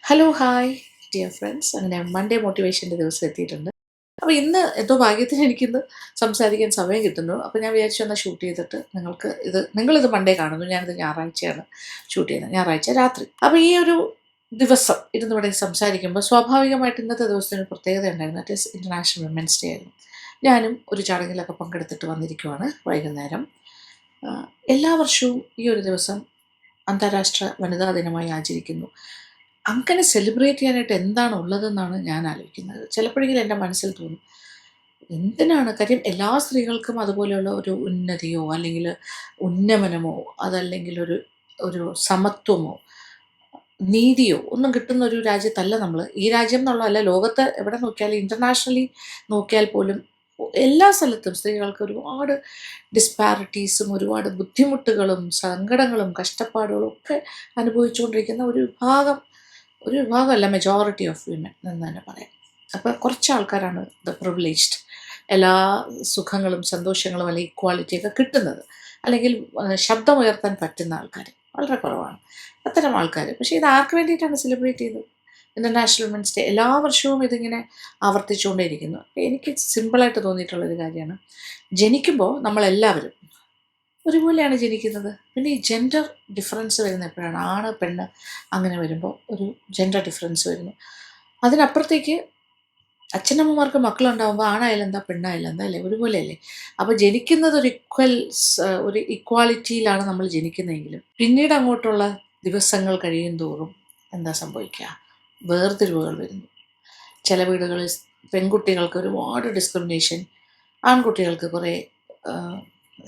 Hello hi dear friends. അങ്ങനെ Monday മോട്ടിവേഷൻ്റെ ദിവസം എത്തിയിട്ടുണ്ട്. അപ്പോൾ ഇന്ന് എന്തോ ഭാഗ്യത്തിന് എനിക്കിന്ന് സംസാരിക്കാൻ സമയം കിട്ടുന്നു. അപ്പോൾ ഞാൻ വിചാരിച്ചു എന്നാൽ ഷൂട്ട് ചെയ്തിട്ട് നിങ്ങളിത് മൺഡേ കാണുന്നു, ഞാനിത് ഞായറാഴ്ചയാണ് ഷൂട്ട് ചെയ്യുന്നത്, ഞായറാഴ്ച രാത്രി. അപ്പോൾ ഈ ഒരു ദിവസം ഇരുന്ന് ഇവിടെ സംസാരിക്കുമ്പോൾ സ്വാഭാവികമായിട്ട് ഇന്നത്തെ ദിവസത്തിന് പ്രത്യേകത ഉണ്ടായിരുന്നു. That is international women's day ആയിരുന്നു. ഞാനും ഒരു ചടങ്ങിലൊക്കെ പങ്കെടുത്തിട്ട് വന്നിരിക്കുവാണ് വൈകുന്നേരം. എല്ലാ വർഷവും ഈ ഒരു ദിവസം അന്താരാഷ്ട്ര വനിതാ ദിനമായി ആചരിക്കുന്നു. അങ്ങനെ സെലിബ്രേറ്റ് ചെയ്യാനായിട്ട് എന്താണ് ഉള്ളതെന്നാണ് ഞാൻ ആലോചിക്കുന്നത്. ചിലപ്പോഴെങ്കിലും എൻ്റെ മനസ്സിൽ തോന്നും, എന്തിനാണ്? കാര്യം എല്ലാ സ്ത്രീകൾക്കും അതുപോലെയുള്ള ഒരു ഉന്നതിയോ അല്ലെങ്കിൽ ഉന്നമനമോ അതല്ലെങ്കിൽ ഒരു ഒരു സമത്വമോ നീതിയോ ഒന്നും കിട്ടുന്ന ഒരു രാജ്യത്തല്ല നമ്മൾ. ഈ രാജ്യം എന്നുള്ളതല്ല, ലോകത്ത് എവിടെ നോക്കിയാലും ഇൻ്റർനാഷണലി നോക്കിയാൽ പോലും എല്ലാ സ്ഥലത്തും സ്ത്രീകൾക്ക് ഒരുപാട് ഡിസ്പാരിറ്റീസും ഒരുപാട് ബുദ്ധിമുട്ടുകളും സങ്കടങ്ങളും കഷ്ടപ്പാടുകളും ഒക്കെ അനുഭവിച്ചുകൊണ്ടിരിക്കുന്ന ഒരു വിഭാഗമല്ല മെജോറിറ്റി ഓഫ് വിമൻ എന്ന് തന്നെ പറയാം. അപ്പോൾ കുറച്ച് ആൾക്കാരാണ് ദ പ്രിവിലേജ്ഡ്, എല്ലാ സുഖങ്ങളും സന്തോഷങ്ങളും അല്ലെങ്കിൽ ഇക്വാലിറ്റിയൊക്കെ കിട്ടുന്നത്, അല്ലെങ്കിൽ ശബ്ദമുയർത്താൻ പറ്റുന്ന ആൾക്കാർ വളരെ കുറവാണ്, അത്തരം ആൾക്കാർ. പക്ഷേ ഇത് ആർക്ക് വേണ്ടിയിട്ടാണ് സെലിബ്രേറ്റ് ചെയ്തത്? ഇൻ്റർനാഷണൽ വിമൻസ് ഡേ എല്ലാ വർഷവും ഇതിങ്ങനെ ആവർത്തിച്ചുകൊണ്ടേയിരിക്കുന്നു. എനിക്ക് സിമ്പിളായിട്ട് തോന്നിയിട്ടുള്ളൊരു കാര്യമാണ്, ജനിക്കുമ്പോൾ നമ്മളെല്ലാവരും ഒരുപോലെയാണ് ജനിക്കുന്നത്. പിന്നെ ഈ ജെൻഡർ ഡിഫറൻസ് വരുന്ന എപ്പോഴാണ്? ആണ് പെണ്ണ് അങ്ങനെ വരുമ്പോൾ ഒരു ജെൻഡർ ഡിഫറൻസ് വരുന്നു. അതിനപ്പുറത്തേക്ക് അച്ഛനമ്മമാർക്ക് മക്കളുണ്ടാകുമ്പോൾ ആണായാലും എന്താ പെണ്ണായാലും എന്താ അല്ലേ, ഒരുപോലെയല്ലേ? അപ്പോൾ ജനിക്കുന്നത് ഒരു ഇക്വാളിറ്റിയിലാണ് നമ്മൾ ജനിക്കുന്നതെങ്കിലും പിന്നീട് അങ്ങോട്ടുള്ള ദിവസങ്ങൾ കഴിയും തോറും എന്താ സംഭവിക്കുക? വേർതിരിവുകൾ വരുന്നു. ചില വീടുകളിൽ പെൺകുട്ടികൾക്ക് ഒരുപാട് ഡിസ്ക്രിമിനേഷൻ, ആൺകുട്ടികൾക്ക് കുറേ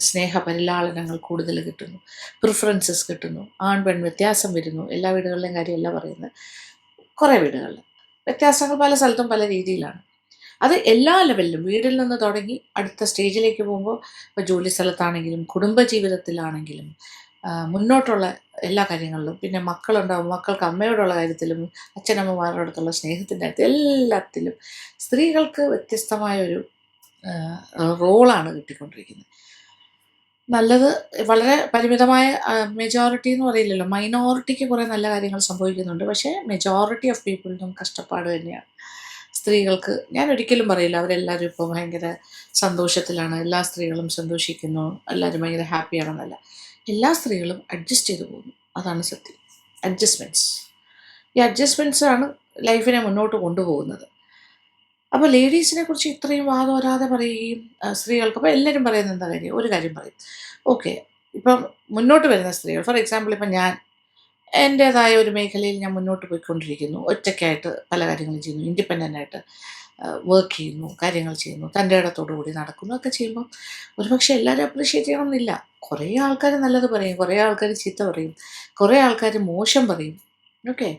സ്നേഹപരിലാളനങ്ങൾ കൂടുതൽ കിട്ടുന്നു, പ്രിഫറൻസസ് കിട്ടുന്നു, ആൺ പെൺ വ്യത്യാസം വരുന്നു. എല്ലാ വീടുകളിലെയും കാര്യമല്ല പറയുന്നത്, കുറേ വീടുകളിൽ വ്യത്യാസങ്ങൾ പല സ്ഥലത്തും പല രീതിയിലാണ്. അത് എല്ലാ ലെവലിലും വീട്ടിൽ നിന്ന് തുടങ്ങി അടുത്ത സ്റ്റേജിലേക്ക് പോകുമ്പോൾ, ഇപ്പോൾ ജോലി സ്ഥലത്താണെങ്കിലും കുടുംബജീവിതത്തിലാണെങ്കിലും മുന്നോട്ടുള്ള എല്ലാ കാര്യങ്ങളിലും, പിന്നെ മക്കളുണ്ടാവും, മക്കൾക്ക് അമ്മയോടുള്ള കാര്യത്തിലും അച്ഛനമ്മമാരുടെ അടുത്തുള്ള സ്നേഹത്തിൻ്റെ കാര്യത്തിൽ എല്ലാത്തിലും സ്ത്രീകൾക്ക് വ്യത്യസ്തമായൊരു റോളാണ് കിട്ടിക്കൊണ്ടിരിക്കുന്നത്. നല്ലത് വളരെ പരിമിതമായ മെജോറിറ്റി എന്ന് പറയില്ലല്ലോ, മൈനോറിറ്റിക്ക് കുറേ നല്ല കാര്യങ്ങൾ സംഭവിക്കുന്നുണ്ട്. പക്ഷേ മെജോറിറ്റി ഓഫ് പീപ്പിളിനും കഷ്ടപ്പാട് തന്നെയാണ്. സ്ത്രീകൾക്ക് ഞാൻ ഒരിക്കലും പറയില്ല അവരെല്ലാവരും ഇപ്പോൾ ഭയങ്കര സന്തോഷത്തിലാണ്, എല്ലാ സ്ത്രീകളും സന്തോഷിക്കുന്നു, എല്ലാവരും ഭയങ്കര ഹാപ്പിയാണെന്നല്ല. എല്ലാ സ്ത്രീകളും അഡ്ജസ്റ്റ് ചെയ്ത് പോകുന്നു, അതാണ് സത്യം. അഡ്ജസ്റ്റ്മെൻറ്റ്സ്, ഈ അഡ്ജസ്റ്റ്മെൻറ്റ്സ് ആണ് ലൈഫിനെ മുന്നോട്ട് കൊണ്ടുപോകുന്നത്. അപ്പോൾ ലേഡീസിനെ കുറിച്ച് ഇത്രയും വാദോരാതെ പറയുകയും സ്ത്രീകൾക്ക്, അപ്പോൾ എല്ലാവരും പറയുന്നത് എന്താ കാര്യം? ഒരു കാര്യം പറയും, ഓക്കെ, ഇപ്പം മുന്നോട്ട് വരുന്ന സ്ത്രീകൾ, ഫോർ എക്സാമ്പിൾ ഇപ്പം ഞാൻ എൻ്റേതായ ഒരു മേഖലയിൽ ഞാൻ മുന്നോട്ട് പോയിക്കൊണ്ടിരിക്കുന്നു, ഒറ്റയ്ക്കായിട്ട് പല കാര്യങ്ങളും ചെയ്യുന്നു, ഇൻഡിപെൻഡൻ്റായിട്ട് വർക്ക് ചെയ്യുന്നു, കാര്യങ്ങൾ ചെയ്യുന്നു, തൻ്റെ ഇടത്തോടു കൂടി നടക്കുന്നു, ഒക്കെ ചെയ്യുമ്പോൾ ഒരുപക്ഷെ എല്ലാവരും അപ്രീഷിയേറ്റ് ചെയ്യണമെന്നില്ല. കുറേ ആൾക്കാർ നല്ലത് പറയും, കുറേ ആൾക്കാർ ചീത്ത പറയും, കുറേ ആൾക്കാർ മോശം പറയും. ഓക്കെ,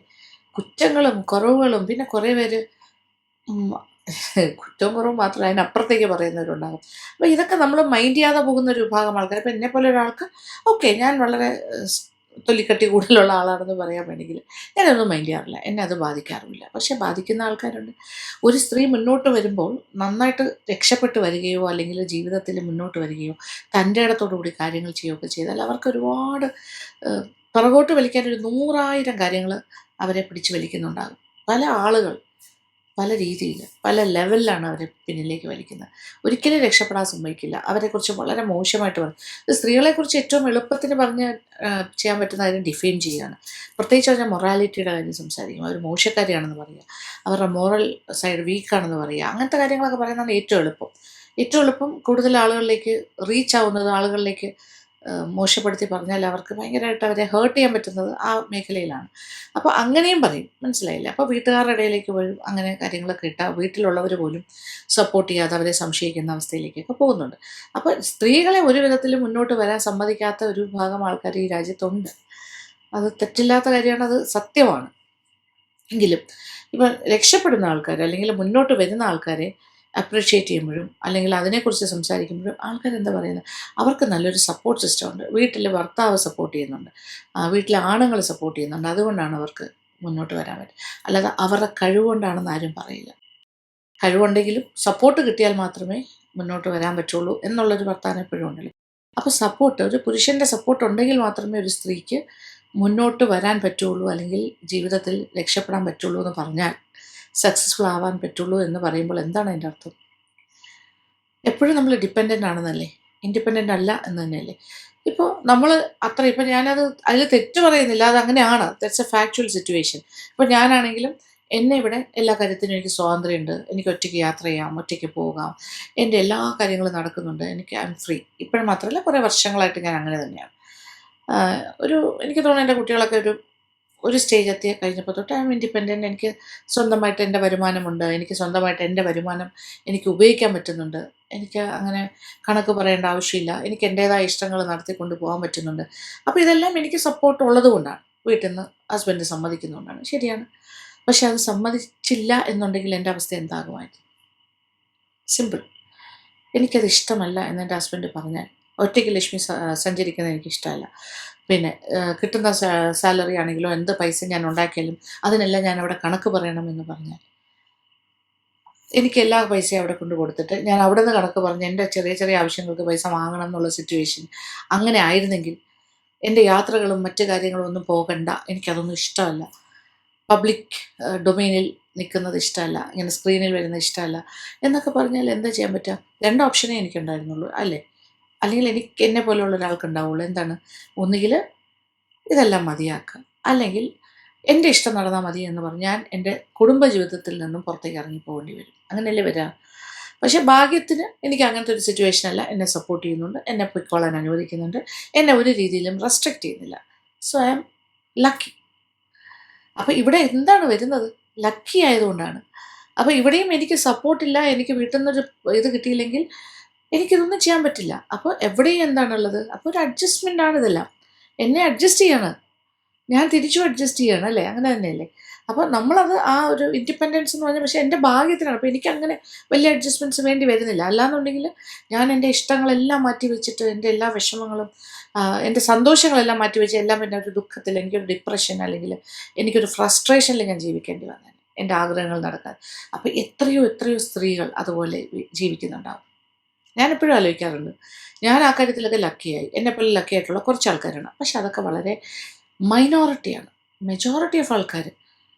കുറ്റങ്ങളും കുറവുകളും, പിന്നെ കുറേ പേര് കുറ്റവും കുറവും മാത്രമല്ല അതിനപ്പുറത്തേക്ക് പറയുന്നവരുണ്ടാകും. അപ്പോൾ ഇതൊക്കെ നമ്മൾ മൈൻഡ് ചെയ്യാതെ പോകുന്ന ഒരു വിഭാഗം ആൾക്കാർ. ഇപ്പോൾ എന്നെപ്പോലെ ഒരാൾക്ക് ഓക്കെ, ഞാൻ വളരെ തൊലിക്കട്ടി കൂടുതലുള്ള ആളാണെന്ന് പറയാൻ വേണമെങ്കിൽ ഞാനതൊന്നും മൈൻഡ് ചെയ്യാറില്ല, എന്നെ അത് ബാധിക്കാറുമില്ല. പക്ഷേ ബാധിക്കുന്ന ആൾക്കാരുണ്ട്. ഒരു സ്ത്രീ മുന്നോട്ട് വരുമ്പോൾ നന്നായിട്ട് രക്ഷപ്പെട്ട് വരികയോ അല്ലെങ്കിൽ ജീവിതത്തിൽ മുന്നോട്ട് വരികയോ തൻ്റെ ഇടത്തോടു കൂടി കാര്യങ്ങൾ ചെയ്യുകയൊക്കെ ചെയ്താൽ അവർക്ക് ഒരുപാട് പുറകോട്ട് വലിക്കാൻ ഒരു 100,000 കാര്യങ്ങൾ അവരെ പിടിച്ച് വലിക്കുന്നുണ്ടാകും. പല ആളുകൾ പല രീതിയിൽ പല ലെവലിലാണ് അവരെ പിന്നിലേക്ക് വലിക്കുന്നത്. ഒരിക്കലും രക്ഷപ്പെടാൻ സമ്മതിക്കില്ല. അവരെക്കുറിച്ച് വളരെ മോശമായിട്ട് പറയും. ഇത് സ്ത്രീകളെക്കുറിച്ച് ഏറ്റവും എളുപ്പത്തിന് പറഞ്ഞ് ചെയ്യാൻ പറ്റുന്ന കാര്യം ഡിഫെയിം ചെയ്യുകയാണ്. പ്രത്യേകിച്ച് അവരുടെ മൊറാലിറ്റിയുടെ കാര്യം സംസാരിക്കും, അവർ മോശക്കാരിയാണെന്ന് പറയുക, അവരുടെ മോറൽ സൈഡ് വീക്കാണെന്ന് പറയുക, അങ്ങനത്തെ കാര്യങ്ങളൊക്കെ പറയുന്നതാണ് ഏറ്റവും എളുപ്പം. ഏറ്റവും എളുപ്പം കൂടുതൽ ആളുകളിലേക്ക് റീച്ച് ആവുന്നത്, ആളുകളിലേക്ക് മോശപ്പെടുത്തി പറഞ്ഞാൽ അവർക്ക് ഭയങ്കരമായിട്ട് അവരെ ഹേർട്ട് ചെയ്യാൻ പറ്റുന്നത് ആ മേഖലയിലാണ്. അപ്പോൾ അങ്ങനെയും പറയും, മനസ്സിലായില്ല? അപ്പോൾ വീട്ടുകാരുടെ ഇടയിലേക്ക് പോലും അങ്ങനെ കാര്യങ്ങളൊക്കെ ഇട്ടാൽ വീട്ടിലുള്ളവർ പോലും സപ്പോർട്ട് ചെയ്യാതെ അവരെ സംശയിക്കുന്ന അവസ്ഥയിലേക്കൊക്കെ പോകുന്നുണ്ട്. അപ്പോൾ സ്ത്രീകളെ ഒരു വിധത്തിലും മുന്നോട്ട് വരാൻ സമ്മതിക്കാത്ത ഒരു വിഭാഗം ആൾക്കാർ ഈ രാജ്യത്തുണ്ട്. അത് തെറ്റില്ലാത്ത കാര്യമാണ്, അത് സത്യമാണ്. എങ്കിലും ഇപ്പം രക്ഷപ്പെടുന്ന ആൾക്കാർ അല്ലെങ്കിൽ മുന്നോട്ട് വരുന്ന ആൾക്കാരെ അപ്രിഷ്യേറ്റ് ചെയ്യുമ്പോഴും അല്ലെങ്കിൽ അതിനെക്കുറിച്ച് സംസാരിക്കുമ്പോഴും ആൾക്കാരെന്താ പറയുന്നത്? അവർക്ക് നല്ലൊരു സപ്പോർട്ട് സിസ്റ്റം ഉണ്ട്, വീട്ടിൽ ഭർത്താവ് സപ്പോർട്ട് ചെയ്യുന്നുണ്ട്, വീട്ടിലെ ആണുങ്ങൾ സപ്പോർട്ട് ചെയ്യുന്നുണ്ട്, അതുകൊണ്ടാണ് അവർക്ക് മുന്നോട്ട് വരാൻ പറ്റും. അല്ലാതെ അവരുടെ കഴിവുകൊണ്ടാണെന്ന് ആരും പറയില്ല. കഴിവുണ്ടെങ്കിലും സപ്പോർട്ട് കിട്ടിയാൽ മാത്രമേ മുന്നോട്ട് വരാൻ പറ്റുള്ളൂ എന്നുള്ളൊരു വർത്താനം എപ്പോഴും ഉണ്ടല്ലോ. അപ്പോൾ സപ്പോർട്ട്, ഒരു പുരുഷൻ്റെ സപ്പോർട്ട് ഉണ്ടെങ്കിൽ മാത്രമേ ഒരു സ്ത്രീക്ക് മുന്നോട്ട് വരാൻ പറ്റുള്ളൂ, അല്ലെങ്കിൽ ജീവിതത്തിൽ രക്ഷപ്പെടാൻ പറ്റുള്ളൂ എന്ന് പറഞ്ഞാൽ, സക്സസ്ഫുൾ ആവാൻ പറ്റുള്ളൂ എന്ന് പറയുമ്പോൾ എന്താണ് അതിൻ്റെ അർത്ഥം? എപ്പോഴും നമ്മൾ ഡിപ്പെൻഡൻ്റ് ആണെന്നല്ലേ, ഇൻഡിപെൻഡൻ്റ് അല്ല എന്ന് തന്നെയല്ലേ? ഇപ്പോൾ നമ്മൾ ഇപ്പം ഞാനത് അതിൽ തെറ്റ് പറയുന്നില്ല, അത് അങ്ങനെയാണ്, ദാറ്റ്സ് എ ഫാക്ച്വൽ സിറ്റുവേഷൻ. ഇപ്പോൾ ഞാനാണെങ്കിലും എന്നെ ഇവിടെ എല്ലാ കാര്യത്തിനും എനിക്ക് സ്വാതന്ത്ര്യമുണ്ട്, എനിക്ക് ഒറ്റയ്ക്ക് യാത്ര ചെയ്യാം, ഒറ്റയ്ക്ക് പോകാം, എൻ്റെ എല്ലാ കാര്യങ്ങളും നടക്കുന്നുണ്ട്, എനിക്ക് ഐ എം ഫ്രീ. ഇപ്പോഴും മാത്രമല്ല, കുറേ വർഷങ്ങളായിട്ട് ഞാൻ അങ്ങനെ തന്നെയാണ്. ഒരു എനിക്ക് തോന്നുന്നു എൻ്റെ കുട്ടികളൊക്കെ ഒരു സ്റ്റേജ് എത്തി കഴിഞ്ഞപ്പോൾ തൊട്ട് ഐ എം ഇൻഡിപെൻഡൻറ്റ്. എനിക്ക് സ്വന്തമായിട്ട് എൻ്റെ വരുമാനമുണ്ട്, എനിക്ക് സ്വന്തമായിട്ട് എൻ്റെ വരുമാനം എനിക്ക് ഉപയോഗിക്കാൻ പറ്റുന്നുണ്ട്, എനിക്ക് അങ്ങനെ കണക്ക് പറയേണ്ട ആവശ്യമില്ല, എനിക്ക് എൻ്റേതായ ഇഷ്ടങ്ങൾ നടത്തിക്കൊണ്ട് പോകാൻ പറ്റുന്നുണ്ട്. അപ്പോൾ ഇതെല്ലാം എനിക്ക് സപ്പോർട്ട് ഉള്ളത് കൊണ്ടാണ്, വീട്ടിൽ നിന്ന് ഹസ്ബൻഡ് സമ്മതിക്കുന്നതുകൊണ്ടാണ്. ശരിയാണ്. പക്ഷെ അത് സമ്മതിച്ചില്ല എന്നുണ്ടെങ്കിൽ എൻ്റെ അവസ്ഥ എന്താകുമായിരുന്നു? സിമ്പിൾ. എനിക്കത് ഇഷ്ടമല്ല എന്നെൻ്റെ ഹസ്ബൻഡ് പറഞ്ഞാൽ, ഒറ്റയ്ക്ക് ലക്ഷ്മി സഞ്ചരിക്കുന്നത് എനിക്കിഷ്ടമല്ല. പിന്നെ കിട്ടുന്ന സാലറി ആണെങ്കിലോ എന്ത് പൈസ ഞാൻ ഉണ്ടാക്കിയാലും അതിനെല്ലാം ഞാൻ അവിടെ കണക്ക് പറയണമെന്ന് പറഞ്ഞാൽ, എനിക്ക് എല്ലാ പൈസയും അവിടെ കൊണ്ട് കൊടുത്തിട്ട് ഞാൻ അവിടെ നിന്ന് കണക്ക് പറഞ്ഞ് എൻ്റെ ചെറിയ ചെറിയ ആവശ്യങ്ങൾക്ക് പൈസ വാങ്ങണം എന്നുള്ള സിറ്റുവേഷൻ അങ്ങനെ ആയിരുന്നെങ്കിൽ, എൻ്റെ യാത്രകളും മറ്റു കാര്യങ്ങളും ഒന്നും പോകണ്ട, എനിക്കതൊന്നും ഇഷ്ടമല്ല. പബ്ലിക് ഡൊമൈനിൽ നിൽക്കുന്നത് ഇഷ്ടമല്ല, ഇങ്ങനെ സ്ക്രീനിൽ വരുന്നത് ഇഷ്ടമല്ല എന്നൊക്കെ പറഞ്ഞാൽ എന്താ ചെയ്യാൻ പറ്റുക? രണ്ട് ഓപ്ഷനേ എനിക്കുണ്ടായിരുന്നുള്ളൂ, അല്ലേ? അല്ലെങ്കിൽ എന്നെ പോലെയുള്ള ഒരാൾക്ക് ഉണ്ടാവുള്ളൂ. എന്താണ്? ഒന്നുകിൽ ഇതെല്ലാം മതിയാക്കുക, അല്ലെങ്കിൽ എൻ്റെ ഇഷ്ടം നടന്നാൽ മതി എന്ന് പറഞ്ഞ് ഞാൻ എൻ്റെ കുടുംബജീവിതത്തിൽ നിന്നും പുറത്തേക്ക് ഇറങ്ങി പോകേണ്ടി വരും. അങ്ങനെയല്ലേ വരിക? പക്ഷേ ഭാഗ്യത്തിന് എനിക്ക് അങ്ങനത്തെ ഒരു സിറ്റുവേഷൻ അല്ല. എന്നെ സപ്പോർട്ട് ചെയ്യുന്നുണ്ട്, എന്നെ പൊയ്ക്കോളാൻ അനുവദിക്കുന്നുണ്ട്, എന്നെ ഒരു രീതിയിലും റെസ്ട്രിക്റ്റ് ചെയ്യുന്നില്ല. So I am lucky. അപ്പോൾ ഇവിടെ എന്താണ് വരുന്നത്? ലക്കി ആയതുകൊണ്ടാണ്. അപ്പോൾ ഇവിടെയും എനിക്ക് സപ്പോർട്ടില്ല, എനിക്ക് വീട്ടിൽ നിന്നൊരു ഇത് കിട്ടിയില്ലെങ്കിൽ എനിക്കിതൊന്നും ചെയ്യാൻ പറ്റില്ല. അപ്പോൾ എവിടെയും എന്താണുള്ളത്? അപ്പോൾ ഒരു അഡ്ജസ്റ്റ്മെൻ്റ് ആണ് ഇതെല്ലാം. എന്നെ അഡ്ജസ്റ്റ് ചെയ്യണം, ഞാൻ തിരിച്ചും അഡ്ജസ്റ്റ് ചെയ്യണം, അല്ലേ? അങ്ങനെ തന്നെയല്ലേ? അപ്പോൾ നമ്മളത് ആ ഒരു ഇൻഡിപെൻഡൻസ് എന്ന് പറഞ്ഞാൽ, പക്ഷേ എൻ്റെ ഭാഗ്യത്തിനാണ്. അപ്പോൾ എനിക്കങ്ങനെ വലിയ അഡ്ജസ്റ്റ്മെൻറ്റ്സ് വേണ്ടി വരുന്നില്ല. അല്ലാന്നുണ്ടെങ്കിൽ ഞാൻ എൻ്റെ ഇഷ്ടങ്ങളെല്ലാം മാറ്റി വെച്ചിട്ട്, എൻ്റെ എല്ലാ വിഷമങ്ങളും എൻ്റെ സന്തോഷങ്ങളെല്ലാം മാറ്റി വെച്ച് എല്ലാം പിന്നെ ഒരു ദുഃഖത്തിൽ, എനിക്കൊരു ഡിപ്രഷൻ അല്ലെങ്കിൽ എനിക്കൊരു ഫ്രസ്ട്രേഷനിൽ ഞാൻ ജീവിക്കേണ്ടി വന്നേനെ, എൻ്റെ ആഗ്രഹങ്ങൾ നടക്കാൻ. അപ്പോൾ എത്രയോ എത്രയോ സ്ത്രീകൾ അതുപോലെ ജീവിക്കുന്നുണ്ടാവും. ഞാനെപ്പോഴും ആലോചിക്കാറുണ്ട്, ഞാൻ ആ കാര്യത്തിലൊക്കെ ലക്കിയായി, എന്നെപ്പോലെ ലക്കി ആയിട്ടുള്ള കുറച്ച് ആൾക്കാരാണ്. പക്ഷെ അതൊക്കെ വളരെ മൈനോറിറ്റിയാണ്. മെജോറിറ്റി ഓഫ് ആൾക്കാർ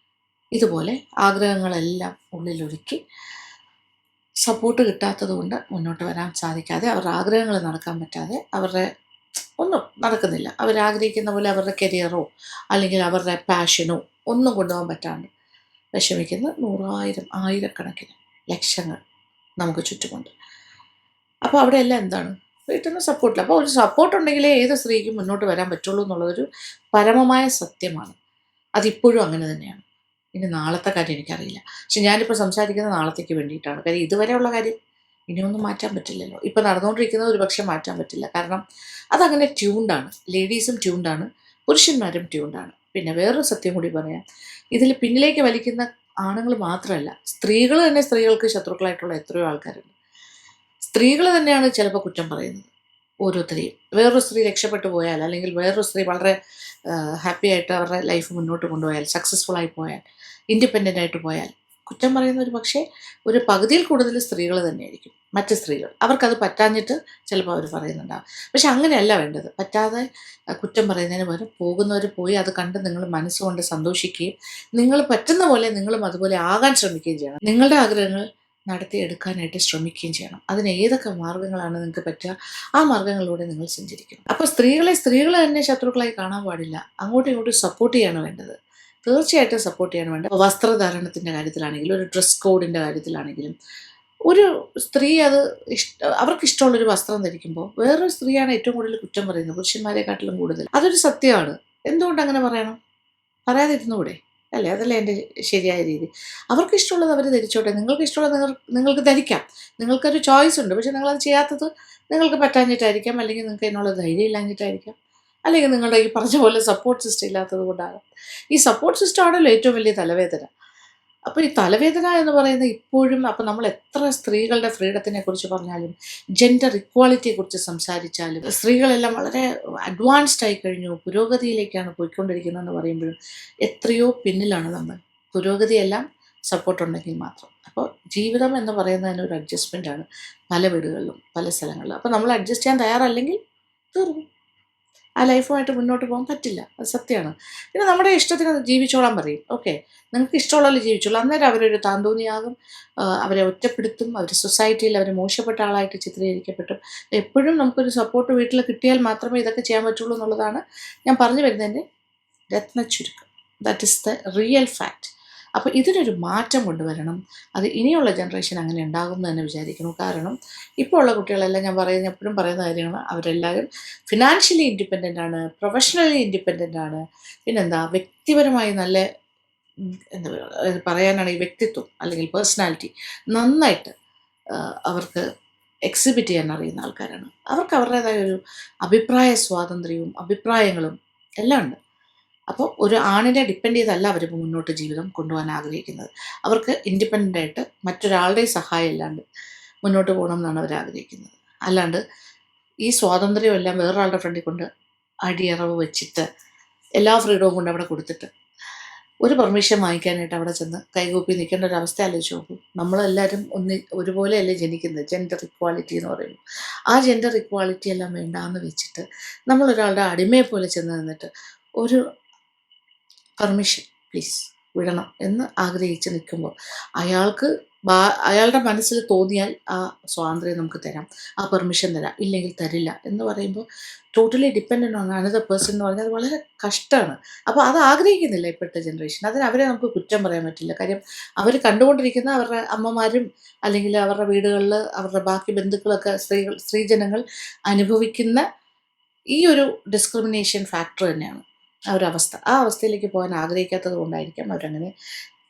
ഇതുപോലെ ആഗ്രഹങ്ങളെല്ലാം ഉള്ളിലൊതുക്കി സപ്പോർട്ട് കിട്ടാത്തത് കൊണ്ട് മുന്നോട്ട് വരാൻ സാധിക്കാതെ, അവരുടെ ആഗ്രഹങ്ങൾ നടക്കാൻ പറ്റാതെ, അവരുടെ ഒന്നും നടക്കുന്നില്ല, അവരാഗ്രഹിക്കുന്ന പോലെ അവരുടെ കരിയറോ അല്ലെങ്കിൽ അവരുടെ പാഷനോ ഒന്നും കൊണ്ടുപോകാൻ പറ്റാണ്ട് വിഷമിക്കുന്ന ആയിരക്കണക്കിന് ലക്ഷങ്ങൾ നമുക്ക് ചുറ്റുമുണ്ട്. അപ്പോൾ അവിടെയെല്ലാം എന്താണ്? വീട്ടിൽ നിന്ന് സപ്പോർട്ടില്ല. അപ്പോൾ ഒരു സപ്പോർട്ട് ഉണ്ടെങ്കിലേ ഏത് സ്ത്രീക്കും മുന്നോട്ട് വരാൻ പറ്റുള്ളൂ എന്നുള്ളതൊരു പരമമായ സത്യമാണ്. അതിപ്പോഴും അങ്ങനെ തന്നെയാണ്. ഇനി നാളത്തെ കാര്യം എനിക്കറിയില്ല. പക്ഷെ ഞാനിപ്പോൾ സംസാരിക്കുന്നത് നാളത്തേക്ക് വേണ്ടിയിട്ടാണ്. കാര്യം ഇതുവരെയുള്ള കാര്യം ഇനിയൊന്നും മാറ്റാൻ പറ്റില്ലല്ലോ. ഇപ്പോൾ നടന്നുകൊണ്ടിരിക്കുന്നത് ഒരു പക്ഷേ മാറ്റാൻ പറ്റില്ല. കാരണം അതങ്ങനെ ട്യൂൺഡാണ്. ലേഡീസും ട്യൂൺഡാണ്, പുരുഷന്മാരും ട്യൂൺഡാണ്. പിന്നെ വേറൊരു സത്യം കൂടി പറയാം. ഇതിൽ പിന്നിലേക്ക് വലിക്കുന്ന ആണുങ്ങൾ മാത്രമല്ല, സ്ത്രീകൾ തന്നെ സ്ത്രീകൾക്ക് ശത്രുക്കളായിട്ടുള്ള എത്രയോ ആൾക്കാരുണ്ട്. സ്ത്രീകൾ തന്നെയാണ് ചിലപ്പോൾ കുറ്റം പറയുന്നത് ഓരോരുത്തരെയും. വേറൊരു സ്ത്രീ രക്ഷപ്പെട്ടു പോയാൽ, അല്ലെങ്കിൽ വേറൊരു സ്ത്രീ വളരെ ഹാപ്പി ആയിട്ട് അവരുടെ ലൈഫ് മുന്നോട്ട് കൊണ്ടുപോയാൽ, സക്സസ്ഫുൾ ആയി പോയാൽ, ഇൻഡിപെൻഡൻ്റ് ആയിട്ട് പോയാൽ, കുറ്റം പറയുന്ന ഒരു പക്ഷേ ഒരു പകുതിയിൽ കൂടുതൽ സ്ത്രീകൾ തന്നെയായിരിക്കും. മറ്റ് സ്ത്രീകൾ അവർക്കത് പറ്റാഞ്ഞിട്ട് ചിലപ്പോൾ അവർ പറയുന്നുണ്ടാകും. പക്ഷെ അങ്ങനെയല്ല വേണ്ടത്. പറ്റാതെ കുറ്റം പറയുന്നതിന് പകരം പോകുന്നവർ പോയി അത് കണ്ട് നിങ്ങൾ മനസ്സുകൊണ്ട് സന്തോഷിക്കുകയും, നിങ്ങൾ പറ്റുന്ന പോലെ നിങ്ങളും അതുപോലെ ആകാൻ ശ്രമിക്കുകയും ചെയ്യണം. നിങ്ങളുടെ ആഗ്രഹങ്ങൾ നടത്തിയെടുക്കാനായിട്ട് ശ്രമിക്കുകയും ചെയ്യണം. അതിന് ഏതൊക്കെ മാർഗ്ഗങ്ങളാണ് നിങ്ങൾക്ക് പറ്റുക, ആ മാർഗ്ഗങ്ങളിലൂടെ നിങ്ങൾ സഞ്ചരിക്കണം. അപ്പോൾ സ്ത്രീകൾ തന്നെ ശത്രുക്കളായി കാണാൻ പാടില്ല. അങ്ങോട്ടും ഇങ്ങോട്ടും സപ്പോർട്ട് ചെയ്യാണ് വേണ്ടത്. തീർച്ചയായിട്ടും സപ്പോർട്ട് ചെയ്യാണ് വേണ്ടത്. വസ്ത്രധാരണത്തിൻ്റെ കാര്യത്തിലാണെങ്കിലും, ഒരു ഡ്രസ് കോഡിൻ്റെ കാര്യത്തിലാണെങ്കിലും, ഒരു സ്ത്രീ അത് അവർക്ക് ഇഷ്ടമുള്ളൊരു വസ്ത്രം ധരിക്കുമ്പോൾ വേറൊരു സ്ത്രീയാണ് ഏറ്റവും കൂടുതൽ കുറ്റം പറയുന്നത്, പുരുഷന്മാരെക്കാട്ടിലും കൂടുതൽ. അതൊരു സത്യമാണ്. എന്തുകൊണ്ട് അങ്ങനെ പറയണം? പറയാതിരുന്നുകൂടെ? അല്ലേ? അതല്ലേ എൻ്റെ ശരിയായ രീതി. അവർക്ക് ഇഷ്ടമുള്ളത് അവർ ധരിച്ചോട്ടെ. നിങ്ങൾക്ക് ഇഷ്ടമുള്ളത് നിങ്ങൾക്ക് ധരിക്കാം. നിങ്ങൾക്കൊരു ചോയ്സ് ഉണ്ട്. പക്ഷെ നിങ്ങളത് ചെയ്യാത്തത് നിങ്ങൾക്ക് പറ്റാഞ്ഞിട്ടായിരിക്കാം, അല്ലെങ്കിൽ നിങ്ങൾക്ക് അതിനുള്ള ധൈര്യം ഇല്ലാഞ്ഞിട്ടായിരിക്കാം, അല്ലെങ്കിൽ നിങ്ങളുടെ ഈ പറഞ്ഞ പോലെ സപ്പോർട്ട് സിസ്റ്റം ഇല്ലാത്തത് കൊണ്ടാകാം. ഈ സപ്പോർട്ട് സിസ്റ്റം ആണല്ലോ ഏറ്റവും വലിയ തലവേദന. അപ്പോൾ ഈ തലവേദന എന്ന് പറയുന്നത് ഇപ്പോഴും, അപ്പോൾ നമ്മൾ എത്ര സ്ത്രീകളുടെ ഫ്രീഡത്തിനെ കുറിച്ച് പറഞ്ഞാലും, ജെൻഡർ ഇക്വാളിറ്റിയെക്കുറിച്ച് സംസാരിച്ചാലും, സ്ത്രീകളെല്ലാം വളരെ അഡ്വാൻസ്ഡ് ആയി കഴിഞ്ഞു, പുരോഗതിയിലേക്കാണ് പോയിക്കൊണ്ടിരിക്കുന്നതെന്ന് പറയുമ്പോഴും എത്രയോ പിന്നിലാണ് നമ്മൾ. പുരോഗതിയെല്ലാം സപ്പോർട്ടുണ്ടെങ്കിൽ മാത്രം. അപ്പോൾ ജീവിതം എന്ന് പറയുന്നതിന് ഒരു അഡ്ജസ്റ്റ്മെൻ്റാണ് പല വീടുകളിലും പല സ്ഥലങ്ങളിലും. അപ്പോൾ നമ്മൾ അഡ്ജസ്റ്റ് ചെയ്യാൻ തയ്യാറല്ലെങ്കിൽ തീർന്നു. ആ ലൈഫുമായിട്ട് മുന്നോട്ട് പോകാൻ പറ്റില്ല. അത് സത്യമാണ്. പിന്നെ നമ്മുടെ ഇഷ്ടത്തിന് ജീവിച്ചോളാൻ പറയും. ഓക്കെ, നിങ്ങൾക്ക് ഇഷ്ടമുള്ള ജീവിച്ചോളൂ. അന്നേരം അവരൊരു താന്തോന്നിയാകും, അവരെ ഒറ്റപ്പെടുത്തും, അവർ സൊസൈറ്റിയിൽ അവർ മോശപ്പെട്ട ആളായിട്ട് ചിത്രീകരിക്കപ്പെട്ടും. എപ്പോഴും നമുക്കൊരു സപ്പോർട്ട് വീട്ടിൽ കിട്ടിയാൽ മാത്രമേ ഇതൊക്കെ ചെയ്യാൻ പറ്റുള്ളൂ എന്നുള്ളതാണ് ഞാൻ പറഞ്ഞു വരുന്നതിൻ്റെ രത്നച്ചുരുക്കം. That is the real fact. അപ്പോൾ ഇതിനൊരു മാറ്റം കൊണ്ടുവരണം. അത് ഇനിയുള്ള ജനറേഷൻ അങ്ങനെ ഉണ്ടാകും എന്ന് തന്നെ വിചാരിക്കുന്നു. കാരണം ഇപ്പോൾ ഉള്ള കുട്ടികളെല്ലാം ഞാൻ എപ്പോഴും പറയുന്ന കാര്യങ്ങൾ, അവരെല്ലാവരും ഫിനാൻഷ്യലി ഇൻഡിപെൻഡൻ്റ് ആണ്, പ്രൊഫഷണലി ഇൻഡിപെൻഡൻ്റ് ആണ്. പിന്നെന്താ, വ്യക്തിപരമായി നല്ല എന്താ പറയാനാണ്, ഈ വ്യക്തിത്വം അല്ലെങ്കിൽ പേഴ്സണാലിറ്റി നന്നായിട്ട് അവർക്ക് എക്സിബിറ്റ് ചെയ്യാൻ അറിയുന്ന ആൾക്കാരാണ്. അവർക്ക് അവരുടേതായ ഒരു അഭിപ്രായ സ്വാതന്ത്ര്യവും അഭിപ്രായങ്ങളും എല്ലാം ഉണ്ട്. അപ്പോൾ ഒരു ആണിനെ ഡിപ്പെൻഡ് ചെയ്തല്ല അവർ മുന്നോട്ട് ജീവിതം കൊണ്ടുപോകാൻ ആഗ്രഹിക്കുന്നത്. അവർക്ക് ഇൻഡിപെൻഡൻ്റ് ആയിട്ട് മറ്റൊരാളുടെ സഹായം ഇല്ലാണ്ട് മുന്നോട്ട് പോകണം എന്നാണ് അവർ ആഗ്രഹിക്കുന്നത്. അല്ലാണ്ട് ഈ സ്വാതന്ത്ര്യം എല്ലാം വേറൊരാളുടെ ഫ്രണ്ടിൽ കൊണ്ട് അടിയറവ് വെച്ചിട്ട് എല്ലാ ഫ്രീഡവും കൊണ്ട് അവിടെ കൊടുത്തിട്ട് ഒരു പെർമിഷൻ വാങ്ങിക്കാനായിട്ട് അവിടെ ചെന്ന് കൈകൂപ്പി നിൽക്കേണ്ട ഒരു അവസ്ഥ ആലോചിച്ച് നോക്കൂ. നമ്മളെല്ലാവരും ഒരുപോലെയല്ലേ ജനിക്കുന്നത്. ജെൻഡർ ഇക്വാളിറ്റി എന്ന് പറയുന്നു. ആ ജെൻഡർ ഇക്വാളിറ്റി എല്ലാം വേണ്ടാന്ന് വെച്ചിട്ട് നമ്മളൊരാളുടെ അടിമയെ പോലെ ചെന്ന് നിന്നിട്ട് ഒരു പെർമിഷൻ പ്ലീസ് വിടണം എന്ന് ആഗ്രഹിച്ച് നിൽക്കുമ്പോൾ അയാളുടെ മനസ്സിൽ തോന്നിയാൽ ആ സ്വാതന്ത്ര്യം നമുക്ക് തരാം, ആ പെർമിഷൻ തരാം, ഇല്ലെങ്കിൽ തരില്ല എന്ന് പറയുമ്പോൾ totally dependent on another person എന്ന് പറഞ്ഞാൽ അത് വളരെ കഷ്ടമാണ്. അപ്പോൾ അത് ആഗ്രഹിക്കുന്നില്ല ഇപ്പോഴത്തെ ജനറേഷൻ. അതിന് അവരെ നമുക്ക് കുറ്റം പറയാൻ പറ്റില്ല. കാര്യം അവർ കണ്ടുകൊണ്ടിരിക്കുന്ന അവരുടെ അമ്മമാരും അല്ലെങ്കിൽ അവരുടെ വീടുകളിൽ അവരുടെ ബാക്കി ബന്ധുക്കളൊക്കെ സ്ത്രീജനങ്ങൾ അനുഭവിക്കുന്ന ഈ ഒരു ഡിസ്ക്രിമിനേഷൻ ഫാക്ടർ തന്നെയാണ് ആ ഒരു അവസ്ഥ. ആ അവസ്ഥയിലേക്ക് പോകാൻ ആഗ്രഹിക്കാത്തത് കൊണ്ടായിരിക്കാം അവരങ്ങനെ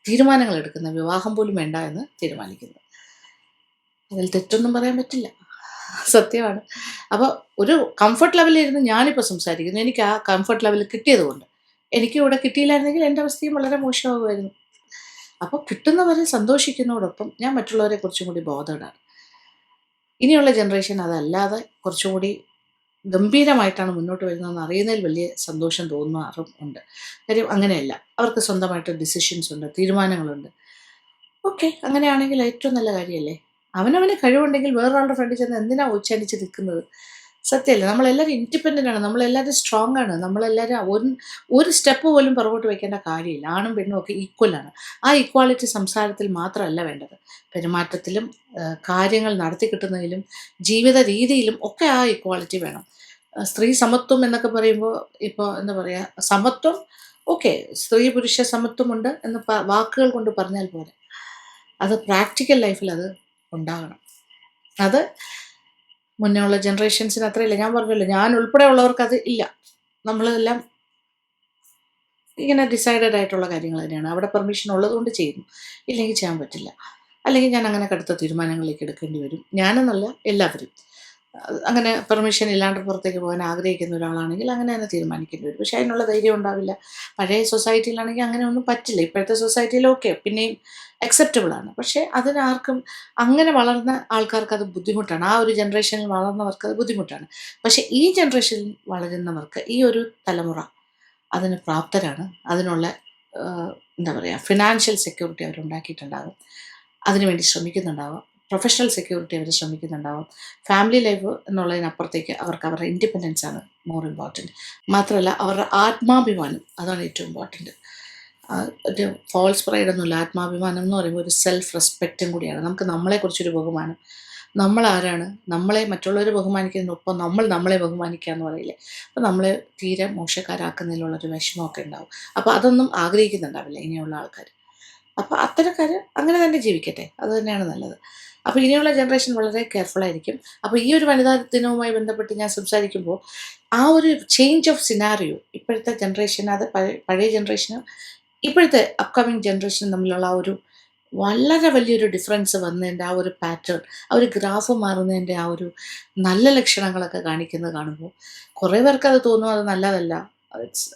തീരുമാനങ്ങൾ എടുക്കുന്നത്. വിവാഹം പോലും വേണ്ട എന്ന് തീരുമാനിക്കുന്നത്. അതിൽ തെറ്റൊന്നും പറയാൻ പറ്റില്ല, സത്യമാണ്. അപ്പോൾ ഒരു കംഫർട്ട് ലെവലിൽ ഇരുന്ന് ഞാനിപ്പോൾ സംസാരിക്കുന്നു. എനിക്ക് ആ കംഫർട്ട് ലെവൽ കിട്ടിയത് കൊണ്ട്. എനിക്ക് ഇവിടെ കിട്ടിയില്ലായിരുന്നെങ്കിൽ എൻ്റെ അവസ്ഥയും വളരെ മോശമാകുമായിരുന്നു. അപ്പോൾ കിട്ടുന്നവരെ സന്തോഷിക്കുന്നതോടൊപ്പം ഞാൻ മറ്റുള്ളവരെ കുറച്ചും കൂടി ബോധേഡാണ്. ഇനിയുള്ള ജനറേഷൻ അതല്ലാതെ കുറച്ചും കൂടി ഗംഭീരമായിട്ടാണ് മുന്നോട്ട് വരുന്നതെന്ന് അറിയുന്നതിൽ വലിയ സന്തോഷം തോന്നാറും ഉണ്ട്. കാര്യം അങ്ങനെയല്ല, അവർക്ക് സ്വന്തമായിട്ട് ഡിസിഷൻസ് ഉണ്ട്, തീരുമാനങ്ങളുണ്ട്. ഓക്കെ, അങ്ങനെയാണെങ്കിൽ ഏറ്റവും നല്ല കാര്യമല്ലേ. അവനവന് കഴിവുണ്ടെങ്കിൽ വേറൊരാളുടെ ഫ്രണ്ടിൽ ചെന്ന് എന്തിനാ ഉച്ചരിച്ച് നിൽക്കുന്നത്? സത്യമല്ലേ. നമ്മളെല്ലാവരും ഇൻഡിപെൻഡൻ്റ് ആണ്, നമ്മളെല്ലാവരും സ്ട്രോങ് ആണ്, നമ്മളെല്ലാവരും ഒരു സ്റ്റെപ്പ് പോലും പുറകോട്ട് വയ്ക്കേണ്ട കാര്യമില്ല. ആണും പെണ്ണും ഒക്കെ ഈക്വലാണ്. ആ ഈക്വാലിറ്റി സംസാരത്തിൽ മാത്രമല്ല വേണ്ടത്, പെരുമാറ്റത്തിലും കാര്യങ്ങൾ നടത്തി കിട്ടുന്നതിലും ജീവിത രീതിയിലും ഒക്കെ ആ ഈക്വാലിറ്റി വേണം. സ്ത്രീ സമത്വം എന്നൊക്കെ പറയുമ്പോൾ ഇപ്പോൾ എന്താ പറയുക, സമത്വം ഓക്കെ, സ്ത്രീ പുരുഷ സമത്വമുണ്ട് എന്ന് വാക്കുകൾ കൊണ്ട് പറഞ്ഞാൽ പോലെ അത് പ്രാക്ടിക്കൽ ലൈഫിൽ അത് ഉണ്ടാകണം. അത് മുന്നേ ഉള്ള ജനറേഷൻസിന് അത്രയില്ല. ഞാൻ പറഞ്ഞല്ലോ, ഞാൻ ഉൾപ്പെടെ ഉള്ളവർക്ക് അത് ഇല്ല. നമ്മളെല്ലാം ഇങ്ങനെ ഡിസൈഡഡ് ആയിട്ടുള്ള കാര്യങ്ങൾ തന്നെയാണ്. അവിടെ പെർമിഷൻ ഉള്ളതുകൊണ്ട് ചെയ്യുന്നു, ഇല്ലെങ്കിൽ ചെയ്യാൻ പറ്റില്ല. അല്ലെങ്കിൽ ഞാൻ അങ്ങനെ കടുത്ത തീരുമാനങ്ങളിലേക്ക് എടുക്കേണ്ടി വരും. ഞാനെന്നല്ല, എല്ലാവരും അങ്ങനെ പെർമിഷൻ ഇല്ലാണ്ട് പുറത്തേക്ക് പോകാൻ ആഗ്രഹിക്കുന്ന ഒരാളാണെങ്കിൽ അങ്ങനെ തന്നെ തീരുമാനിക്കേണ്ടി വരും. പക്ഷേ അതിനുള്ള ധൈര്യം ഉണ്ടാവില്ല. പഴയ സൊസൈറ്റിയിലാണെങ്കിൽ അങ്ങനെ ഒന്നും പറ്റില്ല. ഇപ്പോഴത്തെ സൊസൈറ്റിയിൽ ഓക്കെ, പിന്നെയും അക്സെപ്റ്റബിളാണ്. പക്ഷേ അതിനാർക്കും അങ്ങനെ വളർന്ന ആൾക്കാർക്ക് അത് ബുദ്ധിമുട്ടാണ്. ആ ഒരു ജനറേഷനിൽ വളർന്നവർക്ക് അത് ബുദ്ധിമുട്ടാണ്. പക്ഷേ ഈ ജനറേഷനിൽ വളരുന്നവർക്ക്, ഈ ഒരു തലമുറ അതിന് പ്രാപ്തരാണ്. അതിനുള്ള എന്താ പറയുക, ഫിനാൻഷ്യൽ സെക്യൂരിറ്റി അവരുണ്ടാക്കിയിട്ടുണ്ടാകും, അതിനുവേണ്ടി ശ്രമിക്കുന്നുണ്ടാകും. പ്രൊഫഷണൽ സെക്യൂരിറ്റി അവർ ശ്രമിക്കുന്നുണ്ടാവും. ഫാമിലി ലൈഫ് എന്നുള്ളതിനപ്പുറത്തേക്ക് അവർക്ക് അവരുടെ ഇൻഡിപെൻഡൻസ് ആണ് മോർ ഇമ്പോർട്ടൻറ്റ്. മാത്രമല്ല അവരുടെ ആത്മാഭിമാനം, അതാണ് ഏറ്റവും ഇമ്പോർട്ടൻറ്റ്. ഒരു ഫോൾസ് പ്രൈഡ് ഒന്നുമില്ല. ആത്മാഭിമാനം എന്ന് പറയുമ്പോൾ ഒരു സെൽഫ് റെസ്പെക്റ്റും കൂടിയാണ്. നമുക്ക് നമ്മളെക്കുറിച്ചൊരു ബഹുമാനം, നമ്മളാരാണ്, നമ്മളെ മറ്റുള്ളവർ ബഹുമാനിക്കുന്നതിനൊപ്പം നമ്മൾ നമ്മളെ ബഹുമാനിക്കുക എന്ന് പറയില്ലേ. അപ്പോൾ നമ്മളെ തീരെ മോശക്കാരാക്കുന്നതിലുള്ളൊരു വിഷമമൊക്കെ ഉണ്ടാവും. അപ്പോൾ അതൊന്നും ആഗ്രഹിക്കുന്നുണ്ടാവില്ല ഇനിയുള്ള ആൾക്കാർ. അപ്പോൾ അത്തരക്കാർ അങ്ങനെ തന്നെ ജീവിക്കട്ടെ, അത് തന്നെയാണ് നല്ലത്. അപ്പോൾ ഇനിയുള്ള ജനറേഷൻ വളരെ കെയർഫുള്ളായിരിക്കും. അപ്പോൾ ഈ ഒരു വനിതാ ദിനവുമായി ബന്ധപ്പെട്ട് ഞാൻ സംസാരിക്കുമ്പോൾ ആ ഒരു ചേഞ്ച് ഓഫ് സിനാറിയോ, ഇപ്പോഴത്തെ ജനറേഷൻ, അത് പഴയ ജനറേഷനും ഇപ്പോഴത്തെ അപ്കമിങ് ജനറേഷനും തമ്മിലുള്ള ആ ഒരു വളരെ വലിയൊരു ഡിഫറൻസ് വന്നതിൻ്റെ ആ ഒരു പാറ്റേൺ, ആ ഒരു ഗ്രാഫ് മാറുന്നതിൻ്റെ ആ ഒരു നല്ല ലക്ഷണങ്ങളൊക്കെ കാണിക്കുന്നത് കാണുമ്പോൾ കുറേ പേർക്ക് അത് തോന്നും അത് നല്ലതല്ല,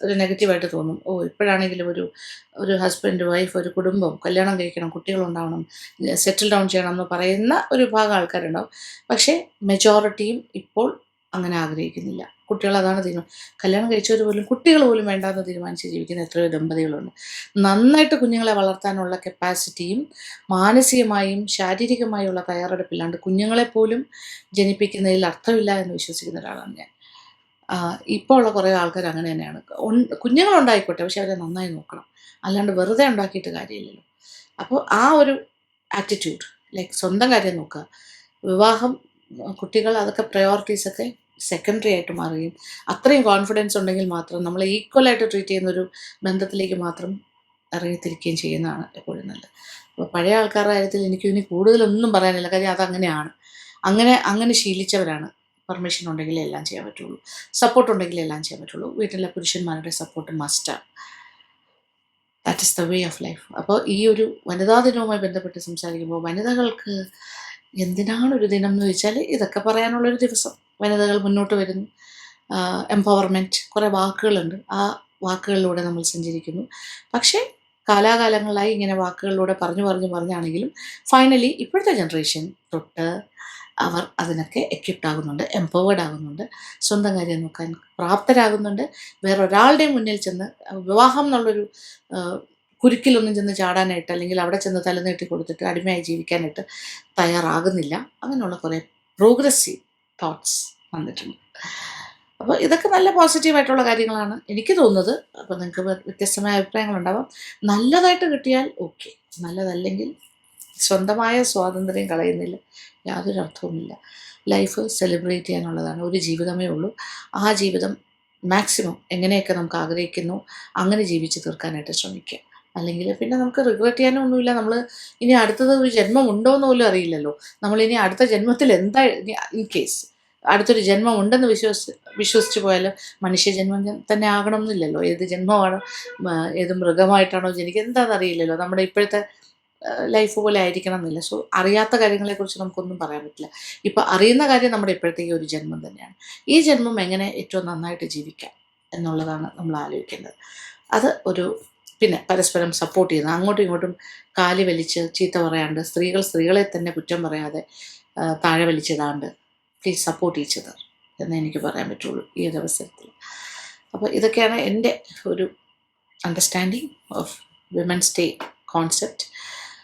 ഒരു നെഗറ്റീവായിട്ട് തോന്നും. ഇപ്പോഴാണെങ്കിലും ഒരു ഹസ്ബൻഡ്, വൈഫ്, ഒരു കുടുംബം, കല്യാണം കഴിക്കണം, കുട്ടികളുണ്ടാവണം, സെറ്റിൽ ഡൗൺ ചെയ്യണം എന്ന് പറയുന്ന ഒരു ഭാഗം ആൾക്കാരുണ്ടാവും. പക്ഷേ മെജോറിറ്റിയും ഇപ്പോൾ അങ്ങനെ ആഗ്രഹിക്കുന്നില്ല. കുട്ടികൾ അതാണ് കല്യാണം കഴിച്ചവർ പോലും കുട്ടികൾ പോലും വേണ്ടാന്ന് തീരുമാനിച്ച് ജീവിക്കുന്ന എത്രയോ ദമ്പതികളുണ്ട്. നന്നായിട്ട് കുഞ്ഞുങ്ങളെ വളർത്താനുള്ള കപ്പാസിറ്റിയും മാനസികമായും ശാരീരികമായുള്ള തയ്യാറെടുപ്പില്ലാണ്ട് കുഞ്ഞുങ്ങളെപ്പോലും ജനിപ്പിക്കുന്നതിൽ അർത്ഥമില്ല എന്ന് വിശ്വസിക്കുന്ന ഒരാളാണ് ഞാൻ. ഇപ്പോൾ ഉള്ള കുറേ ആൾക്കാർ അങ്ങനെ തന്നെയാണ്. കുഞ്ഞുങ്ങളുണ്ടായിക്കോട്ടെ, പക്ഷെ അവരെ നന്നായി നോക്കണം. അല്ലാണ്ട് വെറുതെ ഉണ്ടാക്കിയിട്ട് കാര്യമില്ലല്ലോ. അപ്പോൾ ആ ഒരു ആറ്റിറ്റ്യൂഡ്, ലൈക്ക് സ്വന്തം കാര്യം നോക്കുക. വിവാഹം, കുട്ടികൾ, അതൊക്കെ പ്രയോറിറ്റീസൊക്കെ സെക്കൻഡറി ആയിട്ട് മാറുകയും അത്രയും കോൺഫിഡൻസ് ഉണ്ടെങ്കിൽ മാത്രം നമ്മൾ ഈക്വലായിട്ട് ട്രീറ്റ് ചെയ്യുന്നൊരു ബന്ധത്തിലേക്ക് മാത്രം ഇറങ്ങിത്തിരിക്കുകയും ചെയ്യുന്നതാണ് എപ്പോഴും നല്ലത്. അപ്പോൾ പഴയ ആൾക്കാരുടെ കാര്യത്തിൽ എനിക്ക് ഇനി കൂടുതലൊന്നും പറയാനില്ല. കാര്യം അതങ്ങനെയാണ്. അങ്ങനെ ശീലിച്ചവരാണ്. പെർമിഷൻ ഉണ്ടെങ്കിലേ എല്ലാം ചെയ്യാൻ പറ്റുള്ളൂ, സപ്പോർട്ട് ഉണ്ടെങ്കിലേ എല്ലാം ചെയ്യാൻ പറ്റുള്ളൂ. വീട്ടിലെ പുരുഷന്മാരുടെ സപ്പോർട്ട് മസ്റ്റാണ്. That is the way of life. അപ്പോൾ ഈ ഒരു വനിതാ ദിനവുമായി ബന്ധപ്പെട്ട് സംസാരിക്കുമ്പോൾ വനിതകൾക്ക് എന്തിനാണ് ഒരു ദിനം എന്ന് ചോദിച്ചാൽ ഇതൊക്കെ പറയാനുള്ളൊരു ദിവസം. വനിതകൾ മുന്നോട്ട് വരുന്നു, എംപവർമെൻറ്റ്, കുറേ വാക്കുകളുണ്ട്. ആ വാക്കുകളിലൂടെ നമ്മൾ സഞ്ചരിക്കുന്നു. പക്ഷേ കാലാകാലങ്ങളായി ഇങ്ങനെ വാക്കുകളിലൂടെ പറഞ്ഞാണെങ്കിലും ഫൈനലി ഇപ്പോഴത്തെ ജനറേഷൻ തൊട്ട് അവർ അതിനൊക്കെ എക്വിപ്ഡ് ആകുന്നുണ്ട്, എംപവേർഡ് ആകുന്നുണ്ട്, സ്വന്തം കാര്യം നോക്കാൻ പ്രാപ്തരാകുന്നുണ്ട്. വേറൊരാളുടെയും മുന്നിൽ ചെന്ന് വിവാഹം എന്നുള്ളൊരു കുരുക്കിലൊന്നും ചെന്ന് ചാടാനായിട്ട്, അല്ലെങ്കിൽ അവിടെ ചെന്ന് തലനീട്ടി കൊടുത്തിട്ട് അടിമയായി ജീവിക്കാനായിട്ട് തയ്യാറാകുന്നില്ല. അങ്ങനെയുള്ള കുറേ പ്രോഗ്രസീവ് തോട്ട്സ് വന്നിട്ടുണ്ട്. അപ്പോൾ ഇതൊക്കെ നല്ല പോസിറ്റീവായിട്ടുള്ള കാര്യങ്ങളാണ് എനിക്ക് തോന്നുന്നത്. അപ്പോൾ നിങ്ങൾക്ക് വ്യത്യസ്തമായ അഭിപ്രായങ്ങളുണ്ടാവാം. നല്ലതായിട്ട് കിട്ടിയാൽ ഓക്കെ, നല്ലതല്ലെങ്കിൽ സ്വന്തമായ സ്വാതന്ത്ര്യം കളയുന്നില്ല യാതൊരു അർത്ഥവുമില്ല. Life celebrate ചെയ്യാനുള്ളതാണ്. ഒരു ജീവിതമേ ഉള്ളൂ. ആ ജീവിതം മാക്സിമം എങ്ങനെയൊക്കെ നമുക്ക് ആഗ്രഹിക്കുന്നു അങ്ങനെ ജീവിച്ച് തീർക്കാനായിട്ട് ശ്രമിക്കുക. അല്ലെങ്കിൽ പിന്നെ നമുക്ക് റിഗ്രറ്റ് ചെയ്യാനും ഒന്നുമില്ല. നമ്മൾ ഇനി അടുത്തത് ഒരു ജന്മം ഉണ്ടോ എന്ന് പോലും അറിയില്ലല്ലോ. നമ്മളിനി അടുത്ത ജന്മത്തിൽ എന്താ, ഇൻ കേസ് അടുത്തൊരു ജന്മം ഉണ്ടെന്ന് വിശ്വസിച്ച് പോയാലും മനുഷ്യജന്മം തന്നെ ആകണം എന്നില്ലല്ലോ. ഏത് ജന്മമാണ്, ഏത് മൃഗമായിട്ടാണോ ജനിക്കുക എന്താണെന്ന് അറിയില്ലല്ലോ. നമ്മുടെ ഇപ്പോഴത്തെ ലൈഫ് പോലെ ആയിരിക്കണം എന്നില്ല. സോ അറിയാത്ത കാര്യങ്ങളെക്കുറിച്ച് നമുക്കൊന്നും പറയാൻ പറ്റില്ല. ഇപ്പം അറിയുന്ന കാര്യം നമ്മുടെ ഇപ്പോഴത്തേക്ക് ഒരു ജന്മം തന്നെയാണ്. ഈ ജന്മം എങ്ങനെ ഏറ്റവും നന്നായിട്ട് ജീവിക്കാം എന്നുള്ളതാണ് നമ്മൾ ആലോചിക്കേണ്ടത്. അത് ഒരു പിന്നെ പരസ്പരം സപ്പോർട്ട് ചെയ്യുന്നത്, അങ്ങോട്ടും ഇങ്ങോട്ടും കാലി വലിച്ച് ചീത്ത പറയാണ്ട്, സ്ത്രീകളെ തന്നെ കുറ്റം പറയാതെ താഴെ വലിച്ചിടാണ്ട്, പ്ലീസ് സപ്പോർട്ട് ഈച്ച് അതർ എന്നേ എനിക്ക് പറയാൻ പറ്റുള്ളൂ ഈ ഒരു അവസരത്തിൽ. അപ്പോൾ ഇതൊക്കെയാണ് എൻ്റെ ഒരു understanding of women's day concept.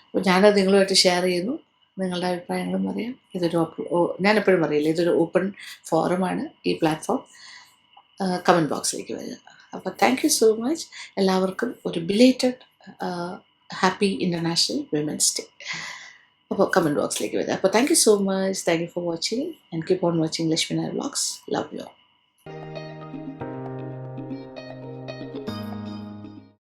അപ്പോൾ ഞാനത് നിങ്ങളുമായിട്ട് ഷെയർ ചെയ്യുന്നു. നിങ്ങളുടെ അഭിപ്രായങ്ങളും പറയാം. ഞാനെപ്പോഴും പറയില്ല, ഇതൊരു ഓപ്പൺ ഫോറമാണ് ഈ പ്ലാറ്റ്ഫോം. കമൻറ്റ് ബോക്സിലേക്ക് വരിക. അപ്പോൾ താങ്ക് യു സോ മച്ച്. എല്ലാവർക്കും ഒരു belated happy international women's day. അപ്പോൾ കമൻറ്റ് ബോക്സിലേക്ക് വരിക. അപ്പോൾ thank you so much. Thank you for watching and keep on watching Lakshmi Nair vlogs. Love you.